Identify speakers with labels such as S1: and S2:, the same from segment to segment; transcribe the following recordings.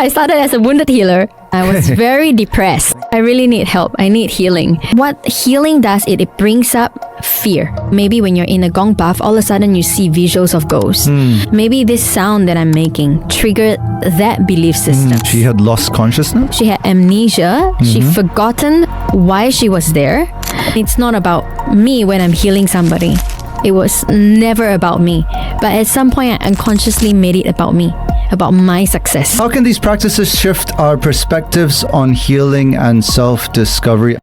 S1: I started as a wounded healer. I was very depressed. I really need help. I need healing. What healing does, it brings up fear. Maybe when you're in a gong bath, all of a sudden you see visuals of ghosts. Maybe this sound that I'm making triggered that belief system.
S2: She had lost consciousness?
S1: She had amnesia. She forgotten why she was there. It's not about me when I'm healing somebody. It was never about me. But at some point, I unconsciously made it about me, about my success.
S2: How can these practices shift our perspectives on healing and self-discovery?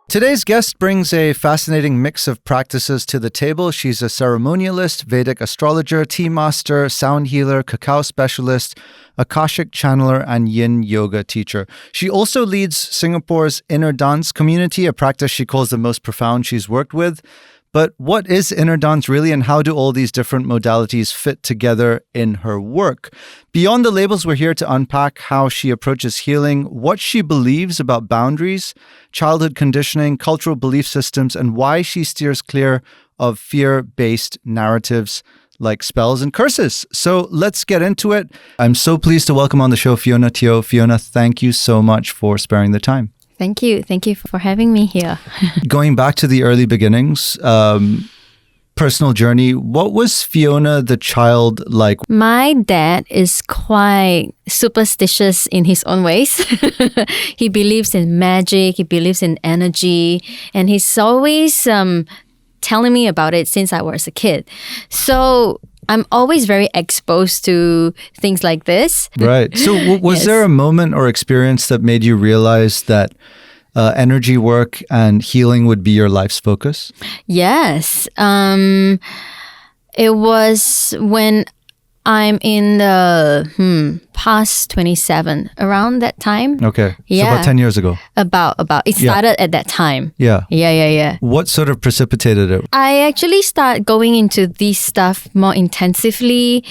S2: Today's guest brings a fascinating mix of practices to the table. She's a ceremonialist, Vedic astrologer, tea master, sound healer, cacao specialist, Akashic channeler, and yin yoga teacher. She also leads Singapore's inner dance community, a practice she calls the most profound she's worked with. But what is inner dance really, and how do all these different modalities fit together in her work? Beyond the labels, we're here to unpack how she approaches healing, what she believes about boundaries, childhood conditioning, cultural belief systems, and why she steers clear of fear-based narratives like spells and curses. So let's get into it. I'm so pleased to welcome on the show Fiona Teo. Fiona, thank you so much for sparing the time.
S1: Thank you. Thank you for having me here.
S2: Going back to the early beginnings, personal journey, what was Fiona the child like?
S1: My dad is quite superstitious in his own ways. He believes in magic. He believes in energy. And he's always telling me about it since I was a kid. So I'm always very exposed to things like this.
S2: Right. So was there a moment or experience that made you realize that energy work and healing would be your life's focus?
S1: Yes. It was when I'm in the past 27, around that time.
S2: Okay.
S1: Yeah.
S2: So about 10 years ago.
S1: About. It started at that time.
S2: Yeah.
S1: Yeah.
S2: What sort of precipitated it?
S1: I actually started going into this stuff more intensively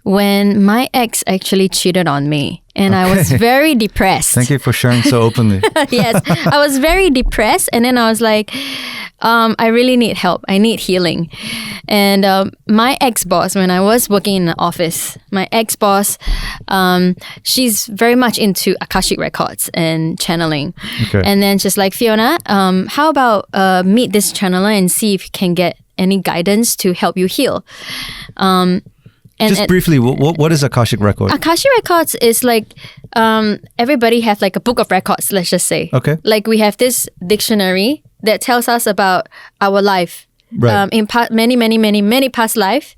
S1: when my ex actually cheated on me. And I was very depressed.
S2: Thank you for sharing so openly.
S1: Yes, I was very depressed. And then I was like, I really need help. I need healing. And my ex-boss, when I was working in the office, my ex-boss, she's very much into Akashic Records and channeling.
S2: Okay.
S1: And then she's like, Fiona, how about meet this channeler and see if you can get any guidance to help you heal.
S2: Just briefly, what is Akashic Record?
S1: Akashic Records is like, everybody has like a book of records, let's just say.
S2: Okay.
S1: Like we have this dictionary that tells us about our life.
S2: Right.
S1: In many past life.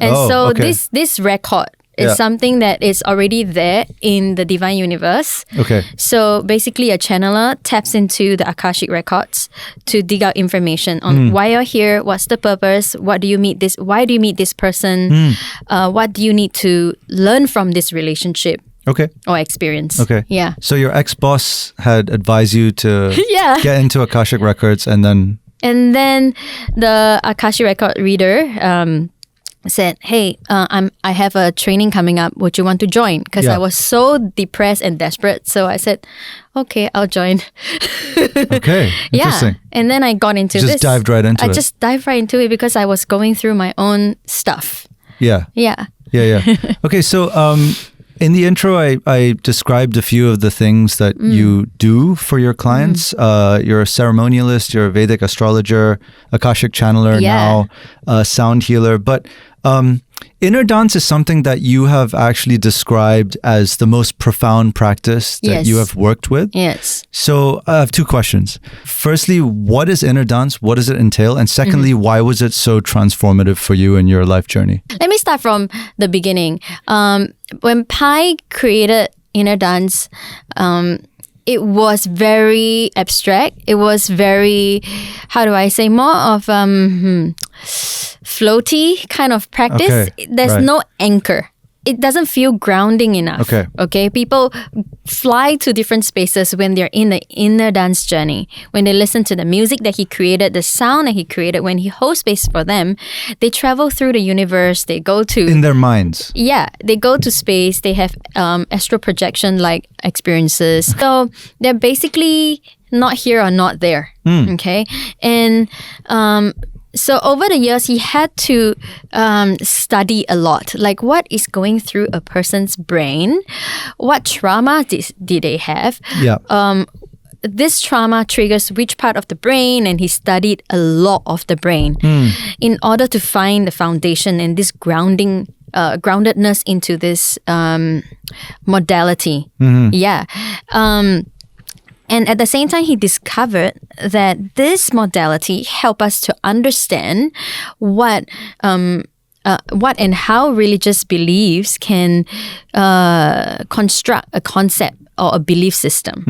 S1: And this record is something that is already there in the divine universe. Okay. So basically a channeler taps into the Akashic Records to dig out information on why you're here, what's the purpose, why do you meet this person, what do you need to learn from this relationship.
S2: Okay.
S1: Or experience.
S2: Okay.
S1: Yeah.
S2: So your ex-boss had advised you to get into Akashic Records and then...
S1: And then the Akashic Record reader said, hey, I have a training coming up. Would you want to join? Because I was so depressed and desperate. So I said, okay, I'll join.
S2: Okay, interesting.
S1: And then I got into
S2: this. Dived right into it.
S1: I just dived right into it because I was going through my own stuff.
S2: Yeah. Okay, so... in the intro, I described a few of the things that you do for your clients. You're a ceremonialist, you're a Vedic astrologer, Akashic channeler, now a sound healer. But inner dance is something that you have actually described as the most profound practice that you have worked with.
S1: Yes.
S2: So I have two questions. Firstly, what is inner dance? What does it entail? And secondly, why was it so transformative for you in your life journey? Let
S1: me start from the beginning. When Pai created inner dance, it was very abstract. It was very, how do I say, more of floaty kind of practice. Okay, there's no anchor. It doesn't feel grounding enough. Okay. People fly to different spaces when they're in the inner dance journey. When they listen to the music that he created, the sound that he created, when he holds space for them, they travel through the universe. They go to...
S2: In their minds.
S1: Yeah. They go to space. They have astral projection-like experiences. So they're basically not here or not there. Okay. And... So over the years, he had to study a lot, like what is going through a person's brain, what trauma did they have, this trauma triggers which part of the brain, and he studied a lot of the brain in order to find the foundation and this groundedness into this modality. And at the same time, he discovered that this modality helped us to understand what and how religious beliefs can construct a concept or a belief system.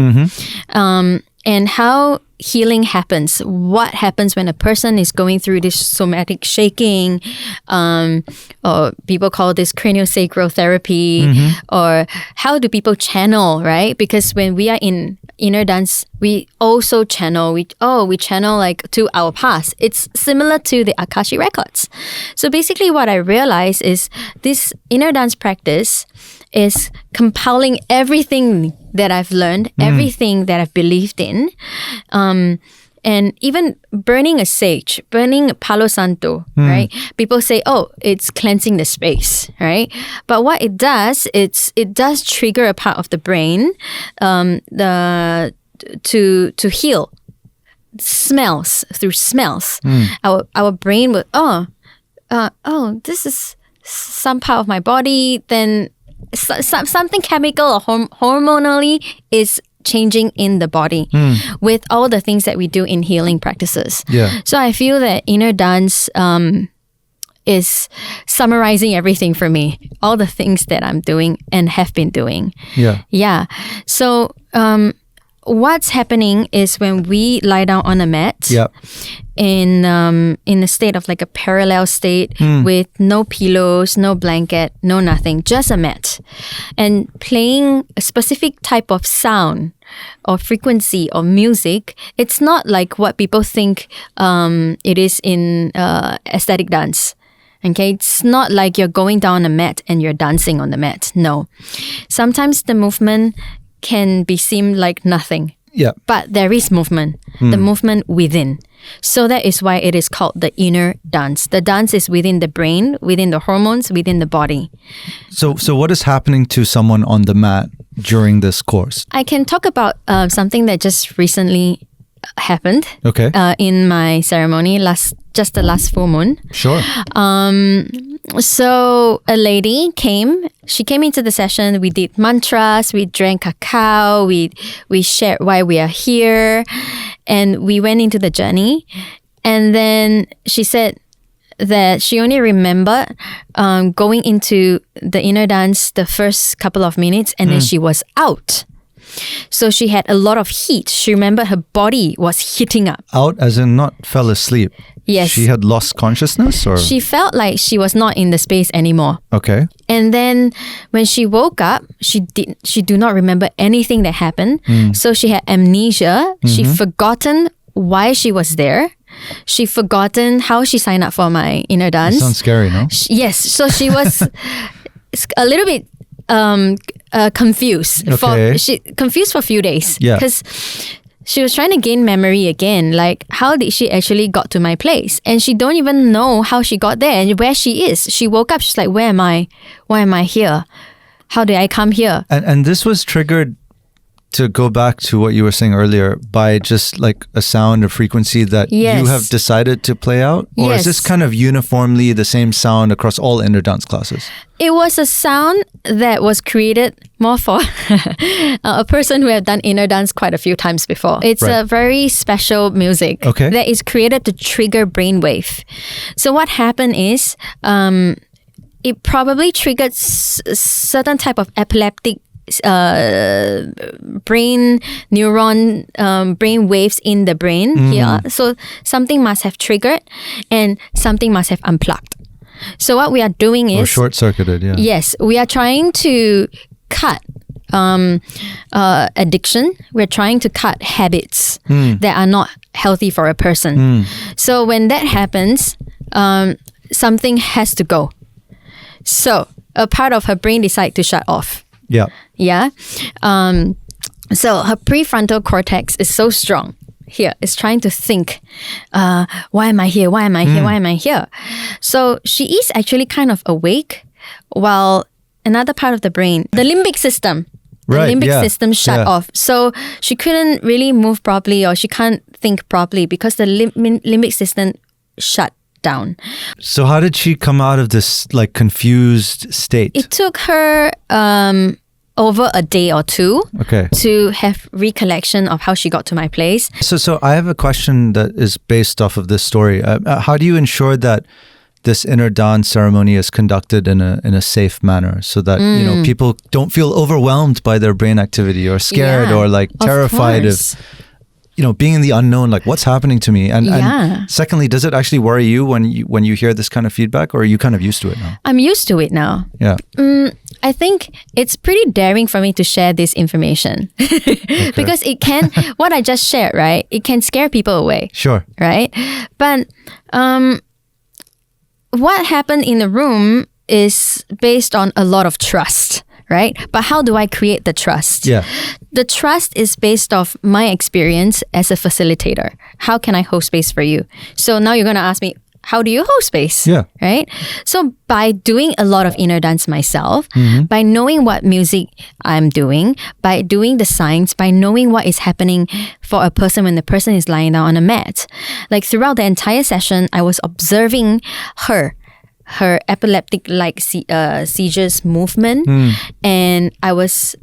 S1: And how healing happens. What happens when a person is going through this somatic shaking, or people call this craniosacral therapy, or how do people channel, right? Because when we are in inner dance, we also channel. We channel like to our past. It's similar to the Akashic Records. So basically what I realized is this inner dance practice is compiling everything that I've learned, everything that I've believed in, and even burning a sage, burning Palo Santo, right? People say, oh, it's cleansing the space, right? But what it does, it does trigger a part of the brain to heal. Smells, through smells. Our brain will, this is some part of my body, then something chemical or hormonally is changing in the body with all the things that we do in healing practices. So I feel that inner dance is summarizing everything for me, all the things that I'm doing and have been doing. So what's happening is when we lie down on a mat in a state of like a parallel state with no pillows, no blanket, no nothing, just a mat, and playing a specific type of sound or frequency or music. It's not like what people think it is in aesthetic dance. Okay, it's not like you're going down a mat and you're dancing on the mat. No. Sometimes the movement can be seen like nothing. But there is movement, the movement within. So that is why it is called the inner dance. The dance is within the brain, within the hormones, within the body.
S2: So what is happening to someone on the mat during this course? I
S1: can talk about something that just recently happened in my ceremony, just the last full moon.
S2: Sure.
S1: So a lady came. She came into the session. We did mantras. We drank cacao. We shared why we are here, and we went into the journey. And then she said that she only remembered going into the inner dance the first couple of minutes, and then she was out. So she had a lot of heat. She remembered her body was heating up.
S2: Out as in not fell asleep?
S1: Yes.
S2: She had lost consciousness, or?
S1: She felt like she was not in the space anymore.
S2: Okay.
S1: And then when she woke up, she do not remember anything that happened. So she had amnesia. She forgotten why she was there. She forgotten how she signed up for my inner dance.
S2: That sounds scary, no?
S1: Yes. So she was a little bit confused. Confused for a few days. Because she was trying to gain memory again. Like, how did she actually got to my place? And she don't even know how she got there and where she is. She woke up, she's like, where am I? Why am I here? How did I come here?
S2: And this was triggered, to go back to what you were saying earlier, by just like a sound or frequency that you have decided to play out? Or is this kind of uniformly the same sound across all inner dance classes?
S1: It was a sound that was created more for a person who have done inner dance quite a few times before. It's a very special music that is created to trigger brainwave. So what happened is it probably triggered certain type of epileptic brain neuron brain waves in the brain here. So something must have triggered and something must have unplugged. So what we are doing is...
S2: Or short-circuited,
S1: Yes, we are trying to cut addiction. We're trying to cut habits that are not healthy for a person. So when that happens, something has to go. So a part of her brain decides to shut off. So her prefrontal cortex is so strong. here. It's trying to think, why am I here? Why am I here? Why am I here? So she is actually kind of awake while another part of the brain, the limbic system, system shut off. So she couldn't really move properly, or she can't think properly because the limbic system shut down.
S2: So how did she come out of this like confused state?
S1: It took her over a day or two to have recollection of how she got to my place.
S2: So I have a question that is based off of this story. How do you ensure that this inner dance ceremony is conducted in a safe manner so that people don't feel overwhelmed by their brain activity or scared or like terrified of being in the unknown, like what's happening to me? And secondly, does it actually worry you when you hear this kind of feedback, or are you kind of used to it now?
S1: I'm used to it now.
S2: Yeah.
S1: I think it's pretty daring for me to share this information because it can, what I just shared, right? It can scare people away.
S2: Sure.
S1: Right? But what happened in the room is based on a lot of trust, right? But how do I create the trust?
S2: Yeah.
S1: The trust is based off my experience as a facilitator. How can I hold space for you? So now you're going to ask me, how do you hold space?
S2: Yeah.
S1: Right? So by doing a lot of inner dance myself, by knowing what music I'm doing, by doing the signs, by knowing what is happening for a person when the person is lying down on a mat. Like throughout the entire session, I was observing her epileptic-like seizures movement. And I was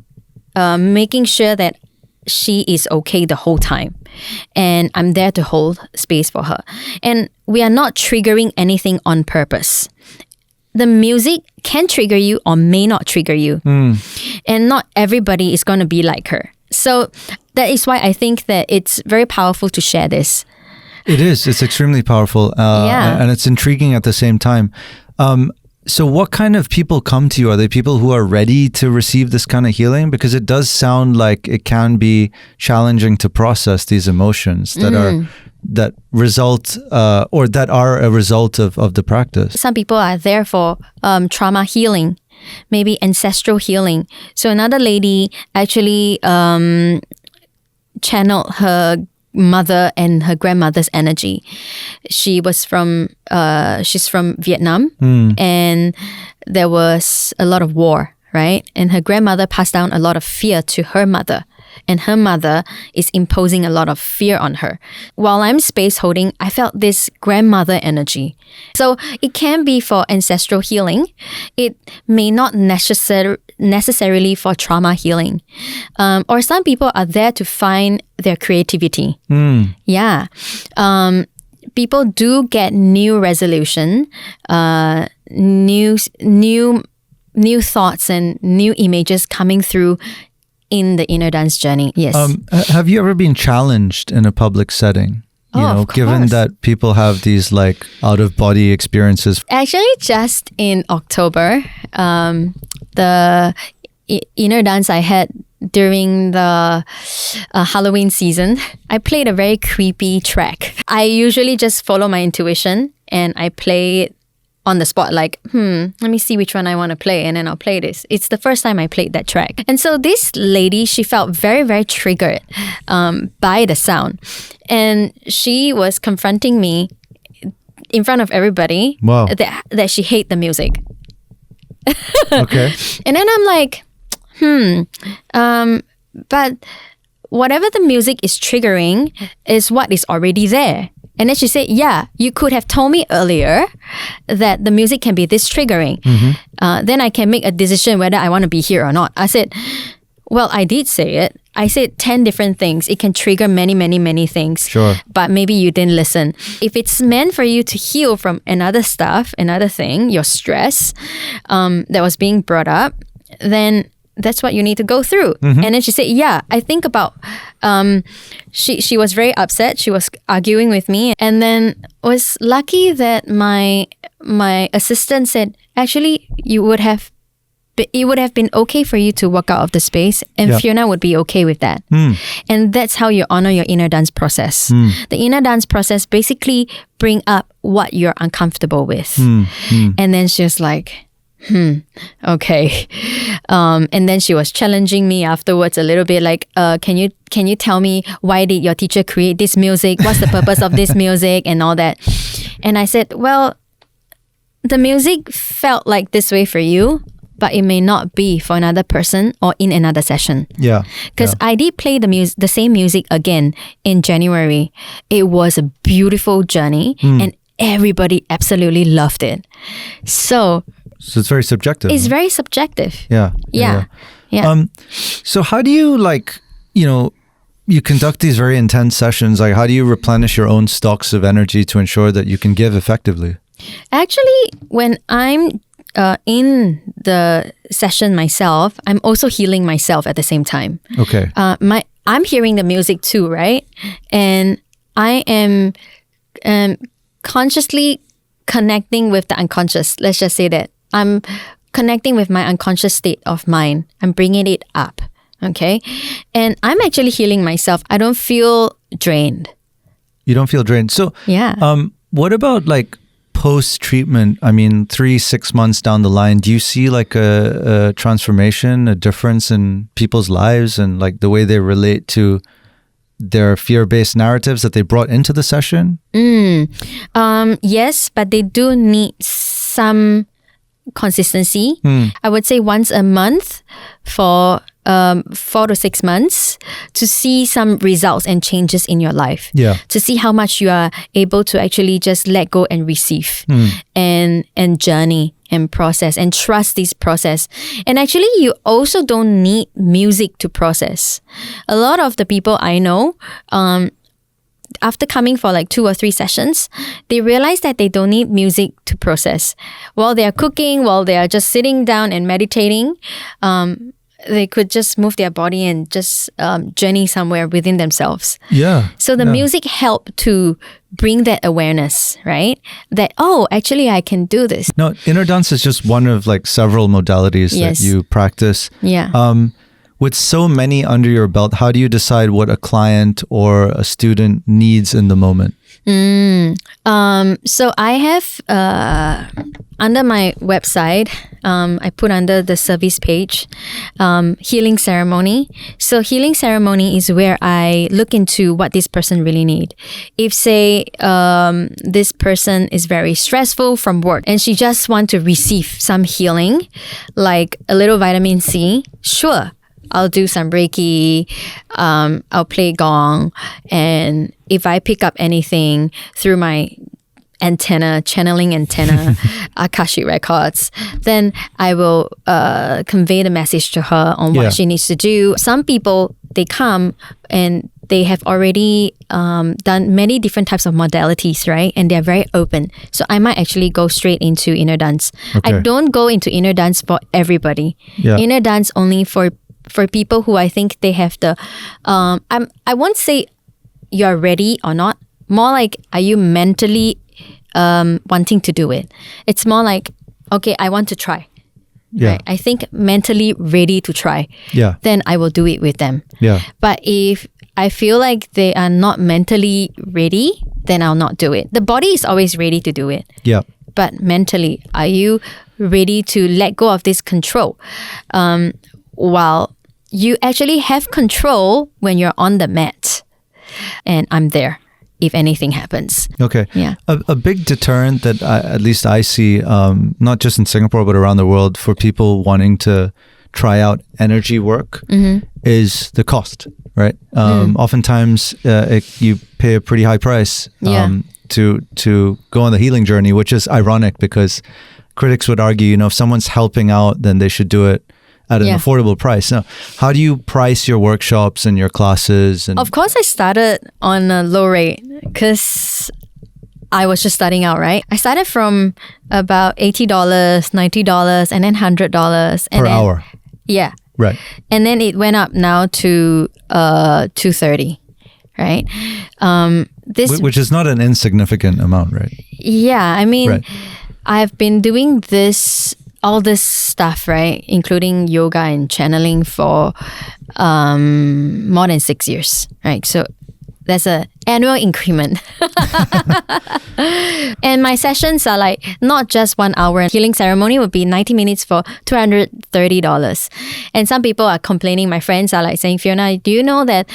S1: making sure that she is okay the whole time. And I'm there to hold space for her. And we are not triggering anything on purpose. The music can trigger you or may not trigger you. And not everybody is going to be like her. So that is why I think that it's very powerful to share this.
S2: It is. It's extremely powerful. And it's intriguing at the same time. So what kind of people come to you? Are they people who are ready to receive this kind of healing? Because it does sound like it can be challenging to process these emotions that result or that are a result of the practice.
S1: Some people are there for trauma healing, maybe ancestral healing. So another lady actually channeled her mother and her grandmother's energy. She's from Vietnam, and there was a lot of war, right? And her grandmother passed down a lot of fear to her mother, and her mother is imposing a lot of fear on her. While I'm space holding, I felt this grandmother energy. So it can be for ancestral healing. It may not necessarily for trauma healing. Or some people are there to find their creativity. Yeah. People do get new resolution, new thoughts and new images coming through in the inner dance journey. Yes.
S2: Have you ever been challenged in a public setting? Given that people have these like out of body experiences.
S1: Actually, just in October, the inner dance I had during the Halloween season, I played a very creepy track. I usually just follow my intuition and I play it on the spot, like, let me see which one I want to play, and then I'll play this. It's the first time I played that track. And so this lady, she felt very, very triggered by the sound. And she was confronting me in front of everybody that she hated the music.
S2: Okay.
S1: And then I'm like, but whatever the music is triggering is what is already there. And then she said, yeah, you could have told me earlier that the music can be this triggering. Then I can make a decision whether I want to be here or not. I said, well, I did say it. I said 10 different things. It can trigger many, many, many things.
S2: Sure.
S1: But maybe you didn't listen. If it's meant for you to heal from another thing, your stress that was being brought up, then that's what you need to go through. And then she said, yeah, I think about, she was very upset. She was arguing with me, and then was lucky that my assistant said, actually, it would have been okay for you to walk out of the space, and Fiona would be okay with that. And that's how you honor your inner dance process. The inner dance process basically bring up what you're uncomfortable with. And then she was like, Okay. And then she was challenging me afterwards a little bit, like, can you tell me, why did your teacher create this music? What's the purpose of this music and all that? And I said, well, the music felt like this way for you, but it may not be for another person or in another session.
S2: Yeah.
S1: Because I did play the same music again in January. It was a beautiful journey and everybody absolutely loved it. So
S2: it's very subjective.
S1: It's very subjective.
S2: Yeah. So how do you you conduct these very intense sessions, like how do you replenish your own stocks of energy to ensure that you can give effectively?
S1: Actually, when I'm in the session myself, I'm also healing myself at the same time.
S2: Okay.
S1: I'm hearing the music too, right? And I am consciously connecting with the unconscious. Let's just say that. I'm connecting with my unconscious state of mind. I'm bringing it up, okay? And I'm actually healing myself. I don't feel drained.
S2: You don't feel drained. So, what about like post-treatment? I mean, 3-6 months down the line, do you see like a transformation, a difference in people's lives and like the way they relate to their fear-based narratives that they brought into the session?
S1: Yes, but they do need some consistency. I would say once a month for 4 to 6 months to see some results and changes in your life.
S2: Yeah.
S1: To see how much you are able to actually just let go and receive and journey and process and trust this process. And actually, you also don't need music to process. A lot of the people I know, after coming for like 2 or 3 sessions, they realize that they don't need music to process. While they are cooking, while they are just sitting down and meditating, they could just move their body and just journey somewhere within themselves.
S2: Yeah.
S1: So the music helped to bring that awareness, right? That, oh, actually I can do this.
S2: No, inner dance is just one of like several modalities that you practice.
S1: Yeah.
S2: With so many under your belt, how do you decide what a client or a student needs in the moment?
S1: So I have, under my website, I put under the service page, healing ceremony. So healing ceremony is where I look into what this person really need. If say, this person is very stressful from work and she just want to receive some healing, like a little vitamin C, sure. I'll do some Reiki, I'll play gong, and if I pick up anything through my channeling antenna, Akashic Records, then I will convey the message to her on what she needs to do. Some people, they come and they have already done many different types of modalities, right? And they're very open. So I might actually go straight into inner dance. Okay. I don't go into inner dance for everybody. Yeah. Inner dance only for people who I think they have the, I won't say you're ready or not. More like, are you mentally wanting to do it? It's more like, okay, I want to try. Yeah. Right? I think mentally ready to try. Yeah. Then I will do it with them. Yeah. But if I feel like they are not mentally ready, then I'll not do it. The body is always ready to do it. Yeah. But mentally, are you ready to let go of this control? While you actually have control when you're on the mat. And I'm there if anything happens. Okay. Yeah.
S2: A big deterrent that at least I see, not just in Singapore, but around the world for people wanting to try out energy work is the cost, right? Oftentimes you pay a pretty high price to go on the healing journey, which is ironic because critics would argue, if someone's helping out, then they should do it at an affordable price. Now, how do you price your workshops and your classes? And
S1: of course, I started on a low rate because I was just starting out, right? I started from about $80, $90, and then $100.
S2: Per hour?
S1: Yeah.
S2: Right.
S1: And then it went up now to $230, right?
S2: Which is not an insignificant amount, right?
S1: Yeah. I mean, I've been doing all this stuff, right, including yoga and channeling for more than 6 years, right? So that's an annual increment. And my sessions are like not just 1 hour. Healing ceremony would be 90 minutes for $230. And some people are complaining, my friends are like saying, Fiona, do you know that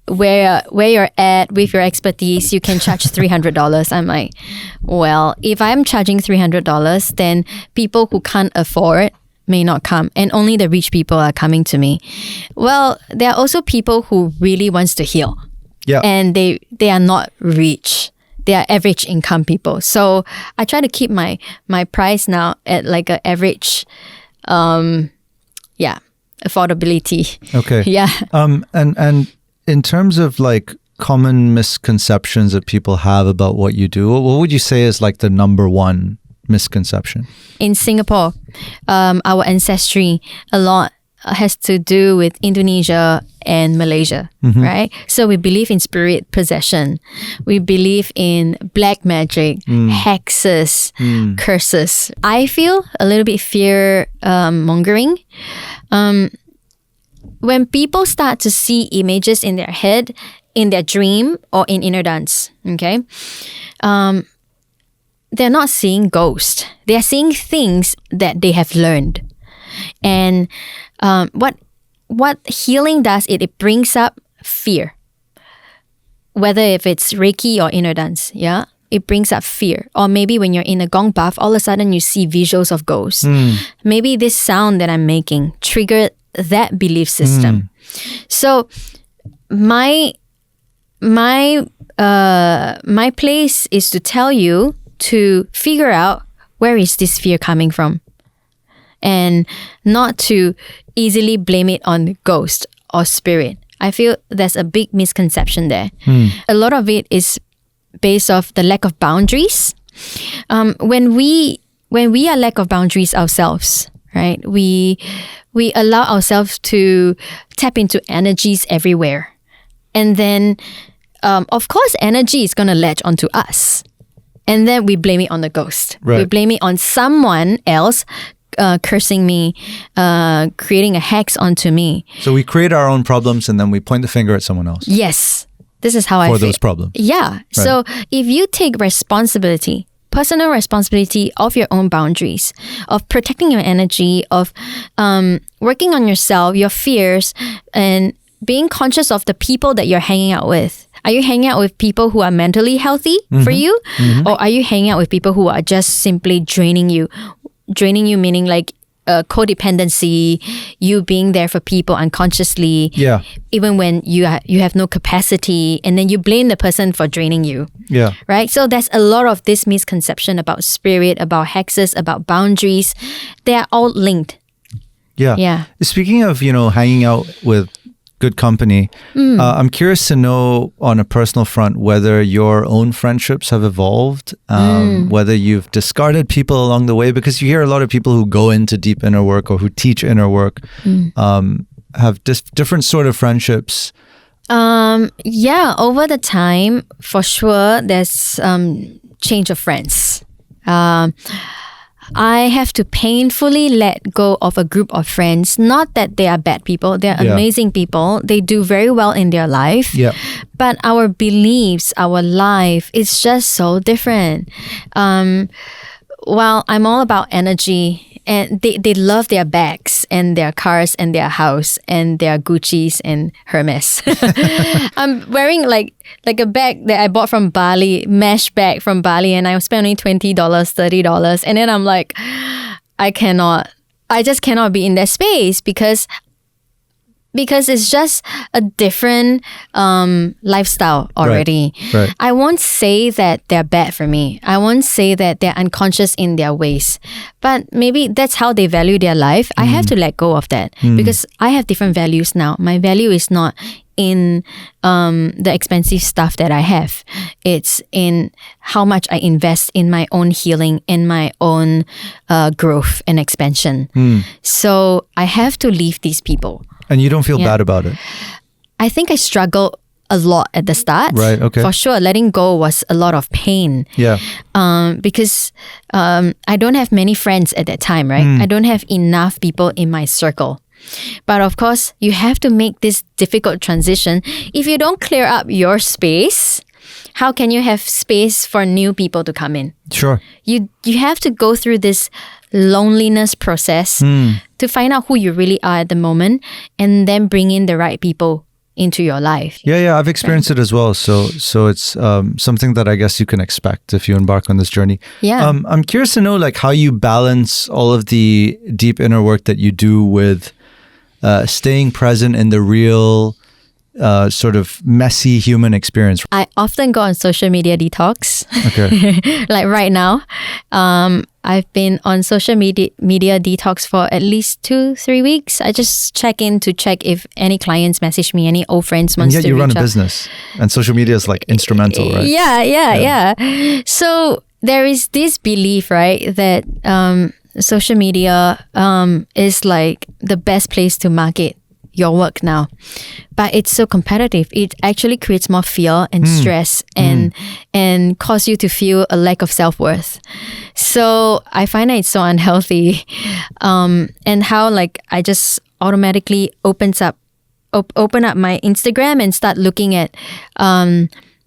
S1: where you're at with your expertise, you can charge $300? I'm like, well, if I'm charging $300, then people who can't afford may not come, and only the rich people are coming to me. Well, there are also people who really wants to heal.
S2: Yeah.
S1: And they are not rich. They are average income people. So I try to keep my price now at like an average affordability.
S2: Okay.
S1: Yeah.
S2: And in terms of like common misconceptions that people have about what you do, what would you say is like the number one misconception?
S1: In Singapore, our ancestry a lot has to do with Indonesia and Malaysia, right? So we believe in spirit possession. We believe in black magic, hexes, curses. I feel a little bit fear mongering. When people start to see images in their head, in their dream, or in inner dance, okay? They're not seeing ghosts. They're seeing things that they have learned. And what healing does, it brings up fear. Whether if it's Reiki or inner dance, yeah? It brings up fear. Or maybe when you're in a gong bath, all of a sudden you see visuals of ghosts. Maybe this sound that I'm making triggered that belief system. So my place is to tell you to figure out where is this fear coming from, and not to easily blame it on ghost or spirit. I feel there's a big misconception there. A lot of it is based off the lack of boundaries. When we are lack of boundaries ourselves, right? We allow ourselves to tap into energies everywhere, and then of course energy is gonna latch onto us. And then we blame it on the ghost.
S2: Right.
S1: We blame it on someone else cursing me, creating a hex onto me.
S2: So we create our own problems and then we point the finger at someone else.
S1: Yes. This is how I feel.
S2: For those problems.
S1: Yeah.
S2: Right.
S1: So if you take responsibility, personal responsibility of your own boundaries, of protecting your energy, of working on yourself, your fears, and being conscious of the people that you're hanging out with. Are you hanging out with people who are mentally healthy for you? Or are you hanging out with people who are just simply draining you? Draining you meaning like codependency, you being there for people unconsciously, even when you have no capacity, and then you blame the person for draining you.
S2: Yeah.
S1: Right? So there's a lot of this misconception about spirit, about hexes, about boundaries. They are all linked.
S2: Yeah.
S1: Yeah.
S2: Speaking of, hanging out with good company, I'm curious to know on a personal front whether your own friendships have evolved, whether you've discarded people along the way, because you hear a lot of people who go into deep inner work or who teach inner work have different sort of friendships.
S1: Yeah, over the time, for sure, there's change of friends. I have to painfully let go of a group of friends. Not that they are bad people. They're amazing people. They do very well in their life. Yeah. But our beliefs, our life, it's just so different. Well, I'm all about energy. And they love their bags and their cars and their house and their Gucci's and Hermes. I'm wearing like a bag that I bought from Bali, mesh bag from Bali, and I spent only $20, $30. And then I'm like, I just cannot be in that space because it's just a different lifestyle already. Right. I won't say that they're bad for me. I won't say that they're unconscious in their ways. But maybe that's how they value their life. I have to let go of that because I have different values now. My value is not in the expensive stuff that I have. It's in how much I invest in my own healing, in my own growth and expansion. So I have to leave these people.
S2: And you don't feel bad about it?
S1: I think I struggled a lot at the start.
S2: Right, okay.
S1: For sure, letting go was a lot of pain. Yeah. Because I don't have many friends at that time, right? I don't have enough people in my circle. But of course, you have to make this difficult transition. If you don't clear up your space, how can you have space for new people to come in?
S2: Sure.
S1: You have to go through this loneliness process to find out who you really are at the moment, and then bring in the right people into your life.
S2: Yeah, I've experienced it as well. So it's something that I guess you can expect if you embark on this journey.
S1: Yeah.
S2: I'm curious to know like how you balance all of the deep inner work that you do with staying present in the real sort of messy human experience.
S1: I often go on social media detox.
S2: Okay.
S1: Like right now, I've been on social media detox for at least 2-3 weeks. I just check if any clients message me, any old friends wants to reach out.
S2: And yet you run a business, and social media is like instrumental, right?
S1: Yeah. So there is this belief, right, that social media is like the best place to market your work now, but it's so competitive. It actually creates more fear and stress and cause you to feel a lack of self-worth. So I find that it's so unhealthy, and how like I just automatically open up my Instagram and start looking at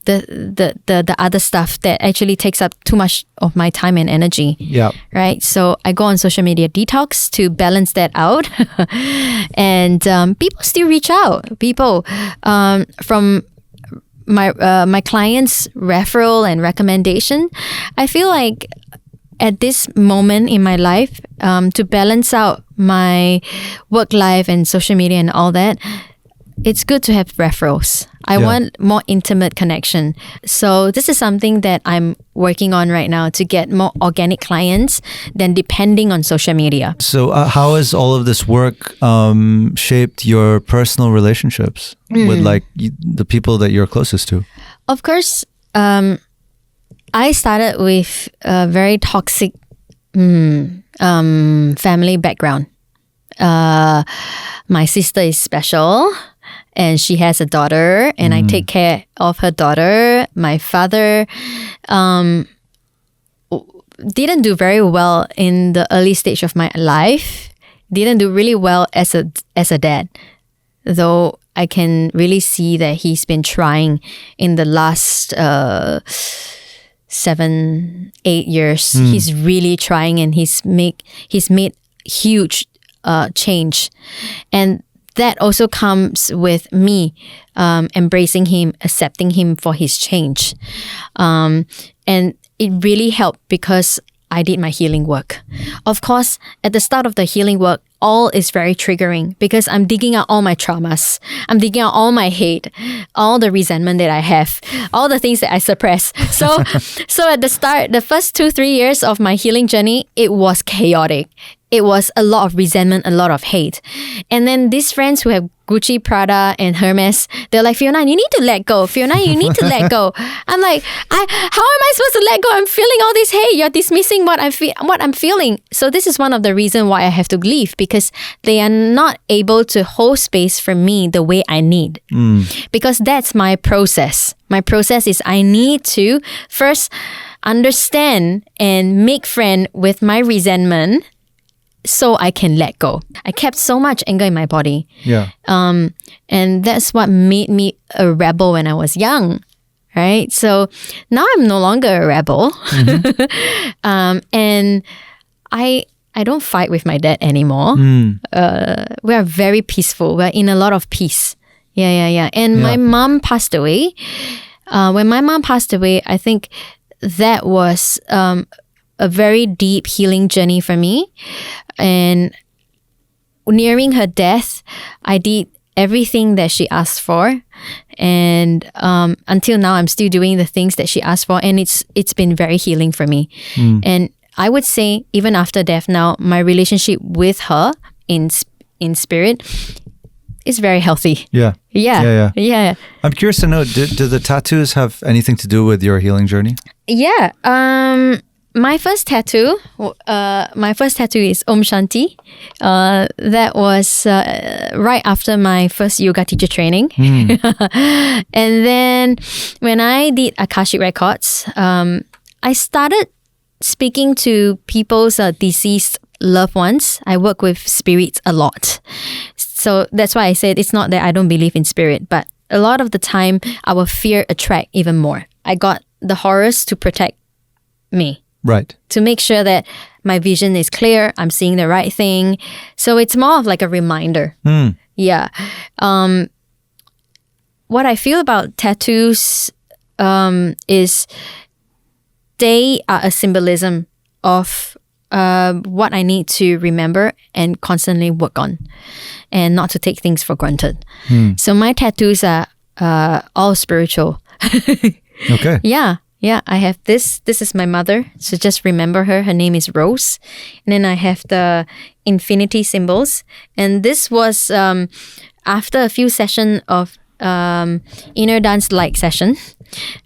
S1: the other stuff that actually takes up too much of my time and energy.
S2: Yeah.
S1: Right. So I go on social media detox to balance that out. And people still reach out. People from my clients' referral and recommendation. I feel like at this moment in my life, to balance out my work life and social media and all that, it's good to have referrals. I want more intimate connection. So this is something that I'm working on right now to get more organic clients than depending on social media.
S2: So how has all of this work shaped your personal relationships with like the people that you're closest to?
S1: Of course, I started with a very toxic family background. My sister is special. And she has a daughter, and I take care of her daughter. My father didn't do very well in the early stage of my life. Didn't do really well as a dad, though I can really see that he's been trying in the last 7-8 years. He's really trying, and he's made huge change, and that also comes with me embracing him, accepting him for his change. And it really helped because I did my healing work. Of course, at the start of the healing work, all is very triggering because I'm digging out all my traumas. I'm digging out all my hate, all the resentment that I have, all the things that I suppress. So at the start, the first 2-3 years of my healing journey, it was chaotic. It was a lot of resentment, a lot of hate. And then these friends who have Gucci, Prada, and Hermes, they're like, Fiona, you need to let go. Fiona, you need to let go. I'm like, how am I supposed to let go? I'm feeling all this hate. You're dismissing what I'm feeling. So this is one of the reasons why I have to leave, because they are not able to hold space for me the way I need. Because that's my process. My process is I need to first understand and make friend with my resentment so I can let go. I kept so much anger in my body.
S2: Yeah.
S1: And that's what made me a rebel when I was young, right? So now I'm no longer a rebel. And I don't fight with my dad anymore. We are very peaceful. We're in a lot of peace. Yeah. And my mom passed away. When my mom passed away, I think that was a very deep healing journey for me. And nearing her death, I did everything that she asked for. And until now, I'm still doing the things that she asked for. And it's been very healing for me. And I would say even after death now, my relationship with her in spirit is very healthy. Yeah.
S2: I'm curious to know, do the tattoos have anything to do with your healing journey?
S1: Yeah. My first tattoo is Om Shanti. That was right after my first yoga teacher training. And then when I did Akashic Records, I started speaking to people's deceased loved ones. I work with spirits a lot. So that's why I said it's not that I don't believe in spirit, but a lot of the time our fear attract even more. I got the horrors to protect me.
S2: Right.
S1: To make sure that my vision is clear, I'm seeing the right thing. So it's more of like a reminder. Yeah. What I feel about tattoos is they are a symbolism of what I need to remember and constantly work on, and not to take things for granted. So my tattoos are all spiritual.
S2: Okay.
S1: Yeah, I have this. This is my mother. So just remember her. Her name is Rose. And then I have the infinity symbols. And this was after a few sessions of inner dance light session.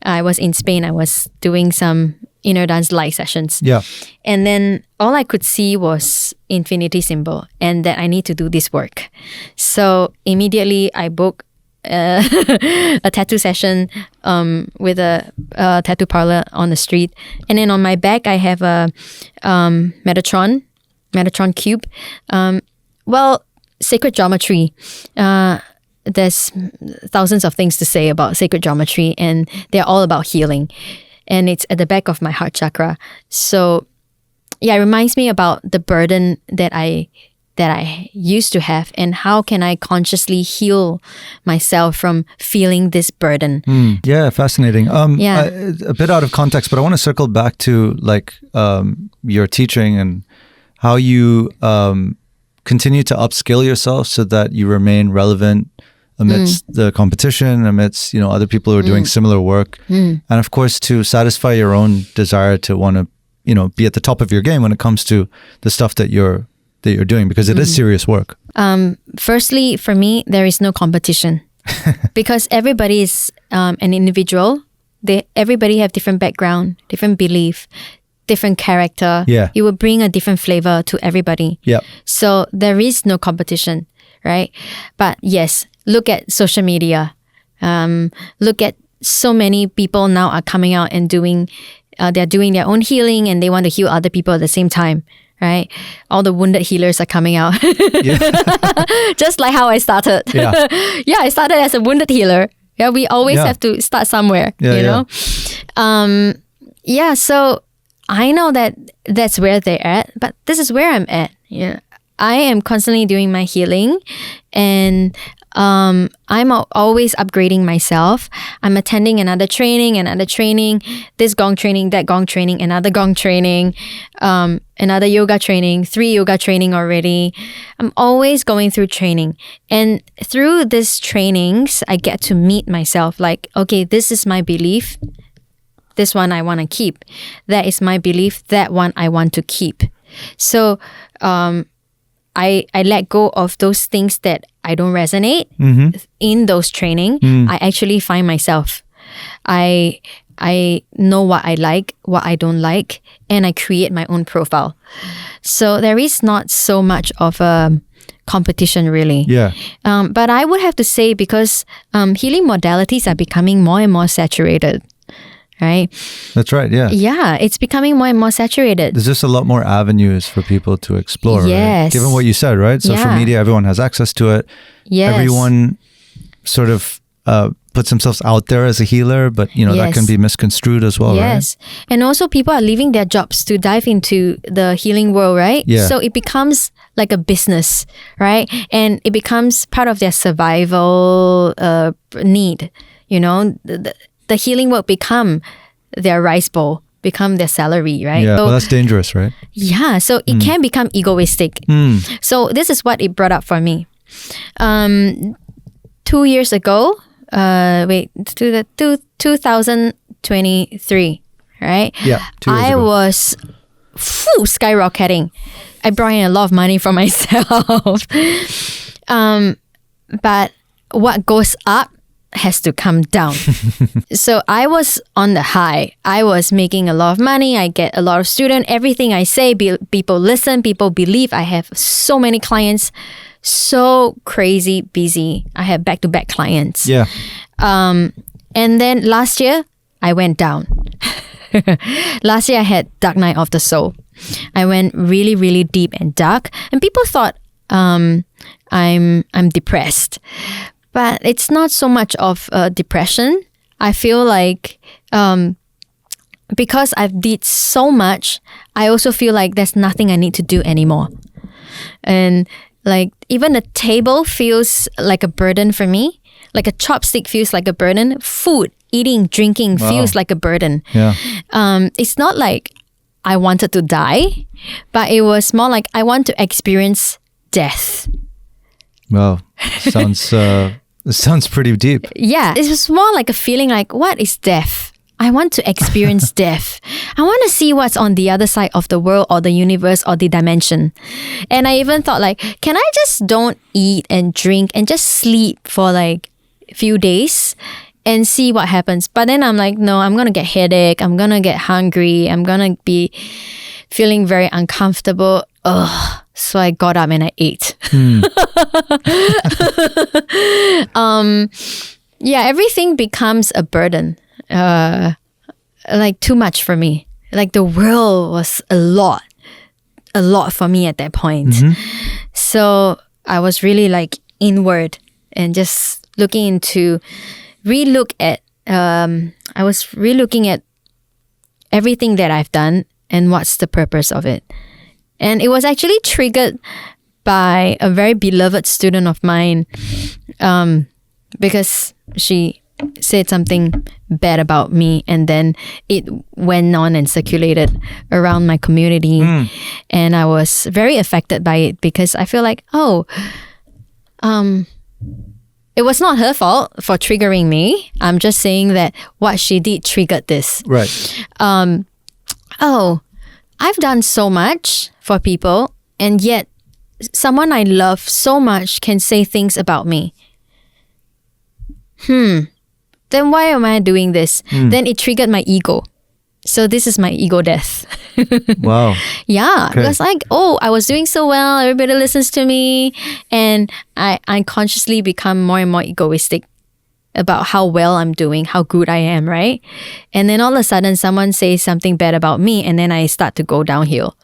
S1: I was in Spain. I was doing some inner dance light sessions.
S2: Yeah.
S1: And then all I could see was infinity symbol and that I need to do this work. So immediately I booked a tattoo session with a tattoo parlor on the street. And then on my back, I have a Metatron cube. Sacred geometry. There's thousands of things to say about sacred geometry, and they're all about healing. And it's at the back of my heart chakra. So yeah, it reminds me about the burden that I used to have, and how can I consciously heal myself from feeling this burden.
S2: Yeah, fascinating. A bit out of context, but I want to circle back to like your teaching and how you continue to upskill yourself so that you remain relevant amidst the competition, amidst other people who are doing similar work, and of course to satisfy your own desire to want to be at the top of your game when it comes to the stuff that you're doing, because it is serious work.
S1: Firstly, for me, there is no competition because everybody is an individual. Everybody have different background, different belief, different character.
S2: Yeah.
S1: You will bring a different flavor to everybody.
S2: Yeah.
S1: So there is no competition, right? But yes, look at social media. Look at so many people now are coming out and they're doing their own healing, and they want to heal other people at the same time. Right? All the wounded healers are coming out. Just like how I started. Yeah. I started as a wounded healer. Yeah, we always have to start somewhere, you know? So I know that that's where they're at, but this is where I'm at. Yeah. I am constantly doing my healing, and I'm always upgrading myself. I'm attending another training, this gong training, that gong training, another gong training, another yoga training, 3 yoga training already. I'm always going through training. And through these trainings, I get to meet myself like, okay, this is my belief. This one I want to keep. That is my belief. That one I want to keep. So, I let go of those things that I don't resonate in those training. I actually find myself. I know what I like, what I don't like, and I create my own profile. So there is not so much of a competition really. Yeah. But I would have to say, because healing modalities are becoming more and more saturated. Right?
S2: That's right, yeah.
S1: Yeah, it's becoming more and more saturated.
S2: There's just a lot more avenues for people to explore,
S1: yes.
S2: Right? Given what you said, right? Social media, everyone has access to it.
S1: Yes.
S2: Everyone sort of puts themselves out there as a healer, but that can be misconstrued as well,
S1: yes. Right? And also people are leaving their jobs to dive into the healing world, right?
S2: Yeah.
S1: So it becomes like a business, right? And it becomes part of their survival need, the healing work become their rice bowl, become their salary, right?
S2: Yeah, well, that's dangerous, right?
S1: Yeah, so it can become egoistic. So this is what it brought up for me. 2 years ago, 2023, right?
S2: Yeah, 2 years
S1: I
S2: ago.
S1: was skyrocketing. I brought in a lot of money for myself. But what goes up has to come down. So I was on the high. I was making a lot of money. I get a lot of students. Everything I say, people listen, people believe. I have so many clients, so crazy busy. I have back-to-back clients.
S2: Yeah.
S1: And then last year, I went down. Last year I had Dark Night of the Soul. I went really, really deep and dark, and people thought I'm depressed, but it's not so much of depression. I feel like because I've did so much, I also feel like there's nothing I need to do anymore, and like even the table feels like a burden for me. Like a chopstick feels like a burden. Food, eating, drinking feels like a burden.
S2: Yeah.
S1: It's not like I wanted to die, but it was more like I want to experience death.
S2: Wow. Sounds pretty deep.
S1: Yeah. It was more like a feeling like, what is death? I want to experience death. I want to see what's on the other side of the world or the universe or the dimension. And I even thought like, can I just don't eat and drink and just sleep for like a few days and see what happens? But then I'm like, no, I'm going to get headache. I'm going to get hungry. I'm going to be feeling very uncomfortable. Ugh. So I got up and I ate. Yeah, everything becomes a burden. Like too much for me. Like the world was a lot for me at that point. So I was really like inward and just looking into I was relooking at everything that I've done and what's the purpose of it. And it was actually triggered by a very beloved student of mine, because she said something bad about me, and then it went on and circulated around my community. And I was very affected by it because I feel like, it was not her fault for triggering me. I'm just saying that what she did triggered this.
S2: Right.
S1: I've done so much for people, and yet someone I love so much can say things about me. Then why am I doing this? Then it triggered my ego. So this is my ego death.
S2: Wow.
S1: Yeah. Okay. It was like, I was doing so well. Everybody listens to me. And I unconsciously become more and more egoistic about how well I'm doing, how good I am, right? And then all of a sudden someone says something bad about me, and then I start to go downhill.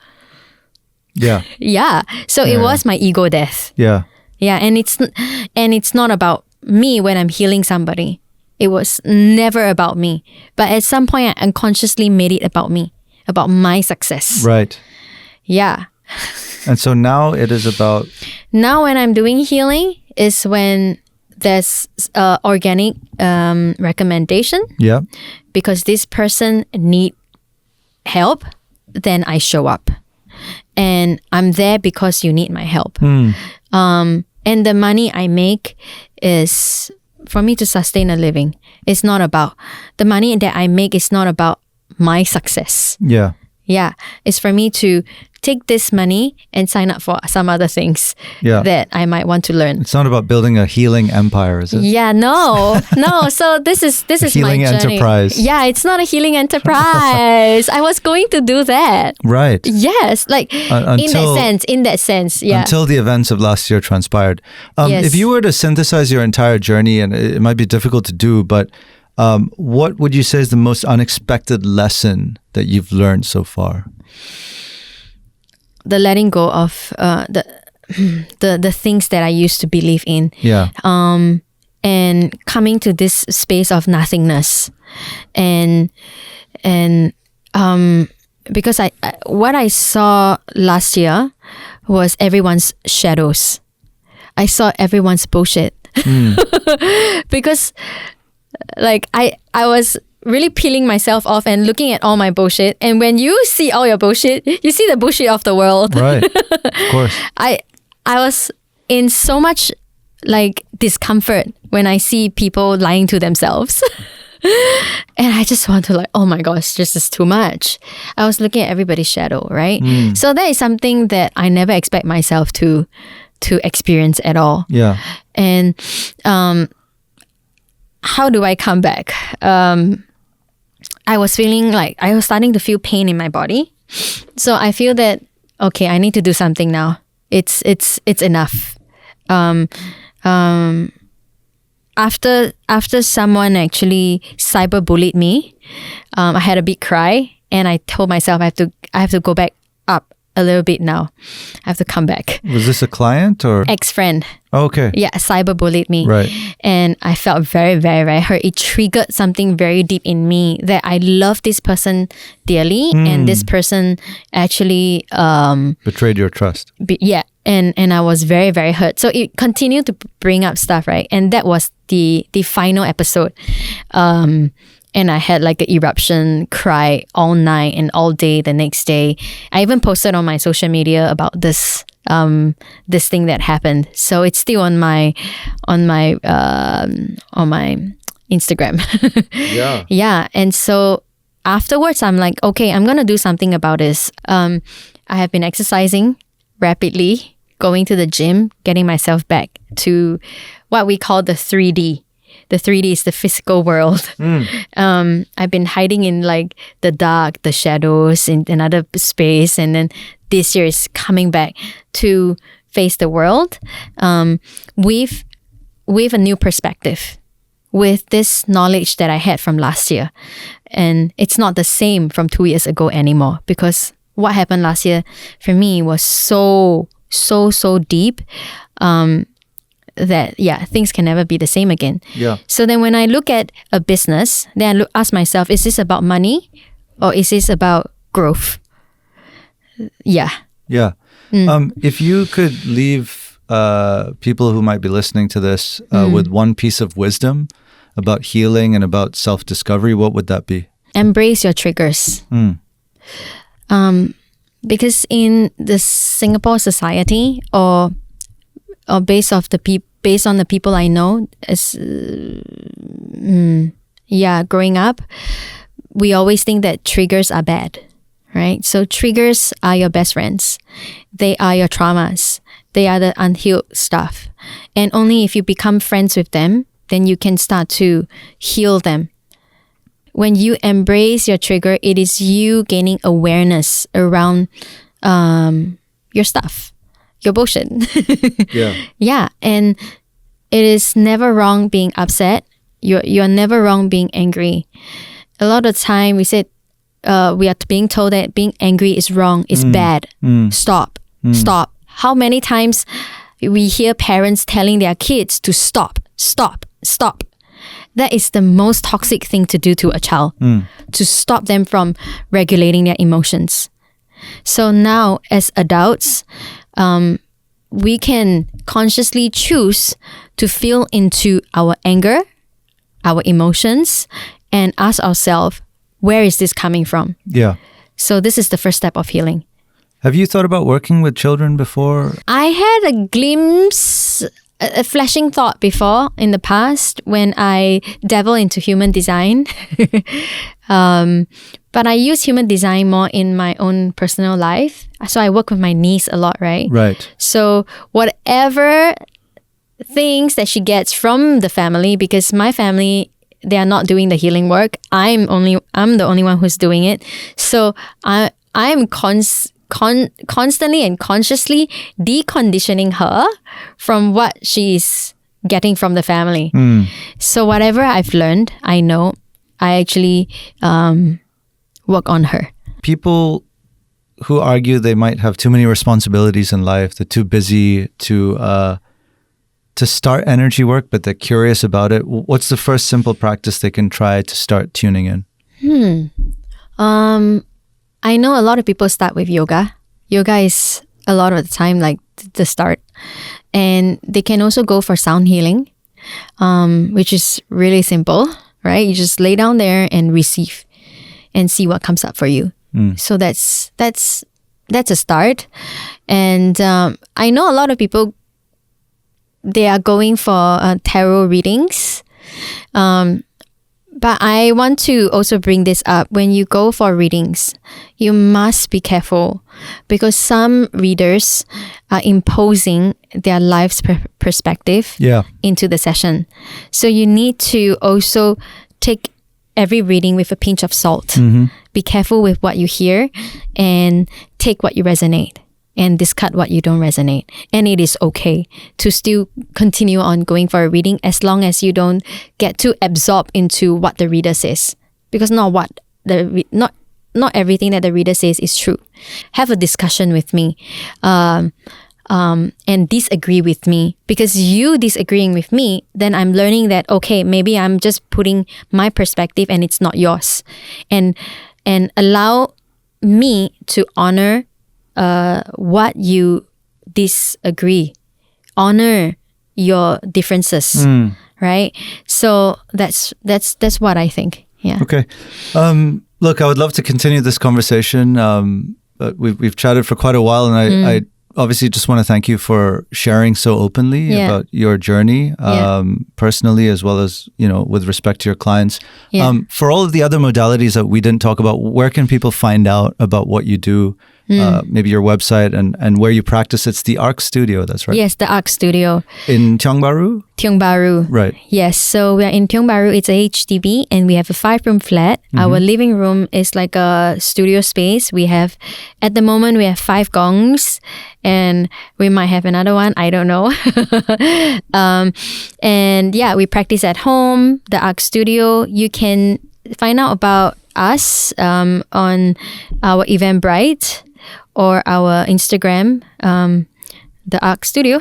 S2: Yeah.
S1: Yeah. So it was my ego death.
S2: Yeah.
S1: Yeah. And it's not about me when I'm healing somebody. It was never about me. But at some point, I unconsciously made it about me, about my success.
S2: Right.
S1: Yeah.
S2: And so now it is about...
S1: Now when I'm doing healing is when there's organic recommendation.
S2: Yeah.
S1: Because this person need help, then I show up. And I'm there because you need my help. And the money I make is for me to sustain a living. It's not about the money that I make is not about my success.
S2: Yeah.
S1: Yeah. It's for me to take this money and sign up for some other things that I might want to learn.
S2: It's not about building a healing empire, is it?
S1: Yeah, no. So this is
S2: healing
S1: my journey.
S2: Enterprise.
S1: Yeah, it's not a healing enterprise. I was going to do that.
S2: Right.
S1: Yes, like in that sense. Yeah.
S2: Until the events of last year transpired.
S1: Yes.
S2: If you were to synthesize your entire journey, and it might be difficult to do, but what would you say is the most unexpected lesson that you've learned so far?
S1: The letting go of the things that I used to believe in. Yeah. And coming to this space of nothingness, and because I what I saw last year was everyone's shadows. I saw everyone's bullshit. Because like I was really peeling myself off and looking at all my bullshit. And when you see all your bullshit, you see the bullshit of the world.
S2: Right. Of course.
S1: I was in so much like discomfort when I see people lying to themselves. And I just want to like, oh my gosh, this is too much. I was looking at everybody's shadow, right? So that is something that I never expect myself to experience at all.
S2: Yeah.
S1: And how do I come back? I was feeling like I was starting to feel pain in my body. So I feel that, okay, I need to do something now. It's enough. after someone actually cyberbullied me, I had a big cry, and I told myself I have to go back up a little bit now. I have to come back.
S2: Was this a client or
S1: ex-friend?
S2: Oh, okay.
S1: Yeah, cyberbullied me.
S2: Right.
S1: And I felt very, very, very hurt. It triggered something very deep in me that I love this person dearly, and this person actually
S2: betrayed your trust.
S1: And I was very, very hurt. So it continued to bring up stuff, right? And that was the final episode. And I had like an eruption, cry all night and all day the next day. I even posted on my social media about this thing that happened. So it's still on my Instagram.
S2: Yeah.
S1: Yeah. And so afterwards, I'm like, okay, I'm gonna do something about this. I have been exercising rapidly, going to the gym, getting myself back to what we call the 3D. The 3D is the physical world. I've been hiding in like the dark, the shadows, in another space. And then this year is coming back to face the world with a new perspective, with this knowledge that I had from last year. And it's not the same from 2 years ago anymore, because what happened last year for me was so deep. That things can never be the same again.
S2: Yeah.
S1: So then when I look at a business, then I ask myself, is this about money or is this about growth? Yeah.
S2: Yeah. If you could leave people who might be listening to this with one piece of wisdom about healing and about self-discovery, what would that be? Embrace
S1: your triggers. Because in the Singapore society, or based on the people I know, growing up, we always think that triggers are bad, right? So triggers are your best friends. They are your traumas. They are the unhealed stuff. And only if you become friends with them, then you can start to heal them. When you embrace your trigger, it is you gaining awareness around your stuff. Your bullshit. Yeah. And it is never wrong being upset. You're never wrong being angry. A lot of time we said we are being told that being angry is wrong, is bad. Stop. How many times we hear parents telling their kids to stop. That is the most toxic thing to do to a child, to stop them from regulating their emotions. So now as adults, we can consciously choose to feel into our anger, our emotions, and ask ourselves, where is this coming from?
S2: Yeah.
S1: So this is the first step of healing.
S2: Have you thought about working with children before?
S1: I had a glimpse, a flashing thought before in the past when I dabble into human design. But I use human design more in my own personal life. So I work with my niece a lot, right?
S2: Right.
S1: So whatever things that she gets from the family, because my family, they are not doing the healing work. I'm the only one who's doing it. So I'm constantly and consciously deconditioning her from what she's getting from the family. So whatever I've learned, I know, I actually work on her. People
S2: who argue they might have too many responsibilities in life, they're too busy to start energy work, but they're curious about it. What's the first simple practice they can try to start tuning in?
S1: I know a lot of people start with yoga. Yoga is a lot of the time like the start. And they can also go for sound healing, which is really simple, right? You just lay down there and receive and see what comes up for you. So that's a start. And I know a lot of people, they are going for tarot readings. But I want to also bring this up. When you go for readings, you must be careful because some readers are imposing their life's perspective into the session. So you need to also take every reading with a pinch of salt. Be careful with what you hear and take what you resonate. and discard what you don't resonate. And it is okay to still continue on going for a reading as long as you don't get too absorbed into what the reader says. Because not everything that the reader says is true. Have a discussion with me. And disagree with me, because you disagreeing with me, then I'm learning that, okay, maybe I'm just putting my perspective and it's not yours, and allow me to honor what you disagree, honor your differences, right? So that's what I think. Yeah.
S2: Okay. Look, I would love to continue this conversation. But we've chatted for quite a while, and I obviously just want to thank you for sharing so openly about your journey, personally, as well as, with respect to your clients. For all of the other modalities that we didn't talk about, where can people find out about what you do? Maybe your website and where you practice. It's the Arc Studio, that's right?
S1: Yes, the Arc Studio.
S2: In Tiong Bahru?
S1: Tiong Bahru.
S2: Right.
S1: Yes, so we are in Tiong Bahru. It's a HDB and we have a 5-room flat. Our living room is like a studio space. At the moment, we have 5 gongs and we might have another one. I don't know. And yeah, we practice at home, the Arc Studio. You can find out about us on our Eventbrite or our Instagram, the Arc Studio.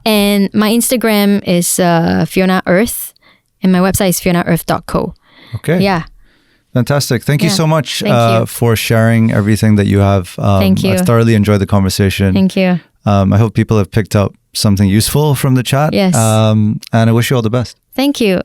S1: And my Instagram is Fiona Earth, and my website is fionaearth.co.
S2: Okay.
S1: Yeah.
S2: Fantastic. Thank you so much
S1: you.
S2: for sharing everything that you have.
S1: Thank you.
S2: I've thoroughly enjoyed the conversation.
S1: Thank you.
S2: I hope people have picked up something useful from the chat.
S1: Yes.
S2: And I wish you all the best.
S1: Thank you.